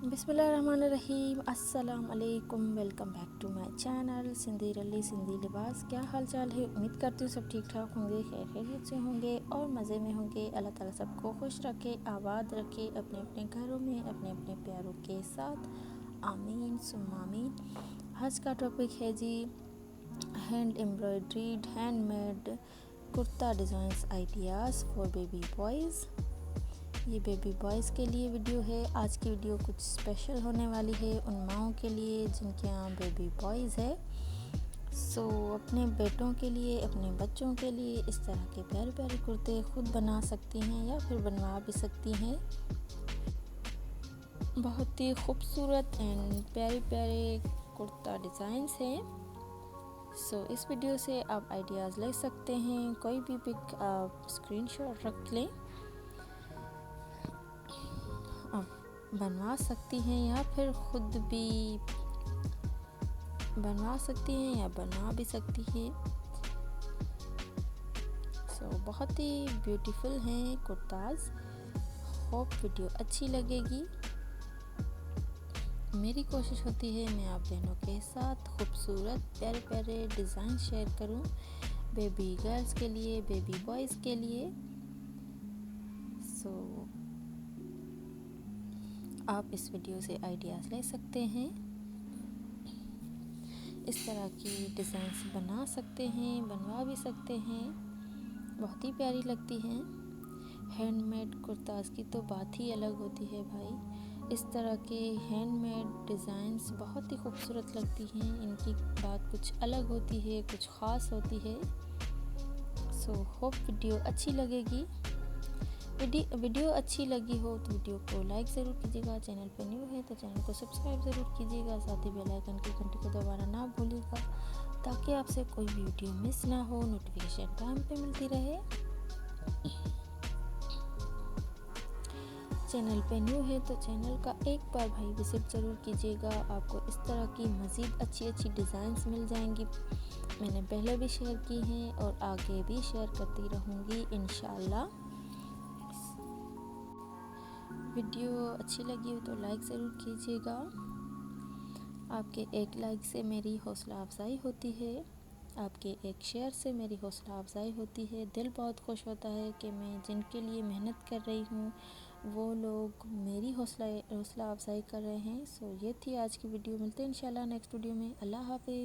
बिस्मिल्लाहिर्रहमानिर्रहीम। अस्सलाम वालेकुम। Welcome back to my channel Sindhi ralli Sindhi लिबास। क्या हाल चाल है? उम्मीद करती हूँ सब ठीक ठाक होंगे, खैर खैरियत से होंगे और मज़े में होंगे। अल्लाह ताला सबको खुश रखे, आबाद रखे अपने अपने घरों में अपने अपने प्यारों के साथ। आमीन सुम्मा आमीन। आज का टॉपिक है जी hand embroidered handmade kurta designs ideas for baby boys. ये बेबी बॉयज़ के लिए वीडियो है। आज की वीडियो कुछ स्पेशल होने वाली है उन माओं के लिए जिनके यहाँ बेबी बॉयज़ है। अपने बेटों के लिए, अपने बच्चों के लिए इस तरह के प्यारे प्यारे कुर्ते खुद बना सकती हैं या फिर बनवा भी सकती हैं। बहुत ही खूबसूरत एंड प्यारे प्यारे कुर्ता डिज़ाइंस हैं। इस वीडियो से आप आइडियाज़ ले सकते हैं। कोई भी पिक आप स्क्रीनशॉट रख लें, आप बनवा सकती हैं या फिर खुद भी बनवा सकती हैं या बना भी सकती हैं। बहुत ही ब्यूटीफुल हैं कुर्ताज़। होप वीडियो अच्छी लगेगी। मेरी कोशिश होती है मैं आप बहनों के साथ खूबसूरत प्यारे प्यारे डिज़ाइन शेयर करूं, बेबी गर्ल्स के लिए, बेबी बॉयज़ के लिए। आप इस वीडियो से आइडियाज़ ले सकते हैं, इस तरह की डिज़ाइंस बना सकते हैं, बनवा भी सकते हैं। बहुत ही प्यारी लगती हैं। हैंडमेड कुर्ताज़ की तो बात ही अलग होती है भाई। इस तरह के हैंडमेड डिज़ाइंस बहुत ही खूबसूरत लगती हैं। इनकी बात कुछ अलग होती है, कुछ ख़ास होती है। होप वीडियो अच्छी लगेगी। वीडियो अच्छी लगी हो तो वीडियो को लाइक ज़रूर कीजिएगा। चैनल पर न्यू है तो चैनल को सब्सक्राइब ज़रूर कीजिएगा। साथ ही बेल आइकन की घंटी को दबाना ना भूलिएगा ताकि आपसे कोई भी वीडियो मिस ना हो, नोटिफिकेशन टाइम पे मिलती रहे। चैनल पे न्यू है तो चैनल का एक बार भाई विजिट ज़रूर कीजिएगा। आपको इस तरह की मज़ीद अच्छी अच्छी डिज़ाइंस मिल जाएंगी। मैंने पहले भी शेयर की हैं और आगे भी शेयर करती रहूँगी इंशाल्लाह। वीडियो अच्छी लगी हो तो लाइक ज़रूर कीजिएगा। आपके एक लाइक से मेरी हौसला अफजाई होती है, आपके एक शेयर से मेरी हौसला अफजाई होती है। दिल बहुत खुश होता है कि मैं जिनके लिए मेहनत कर रही हूँ वो लोग मेरी हौसला अफजाई कर रहे हैं। ये थी आज की वीडियो। मिलते हैं इंशाल्लाह नेक्स्ट वीडियो में। अल्लाह हाफ़िज़।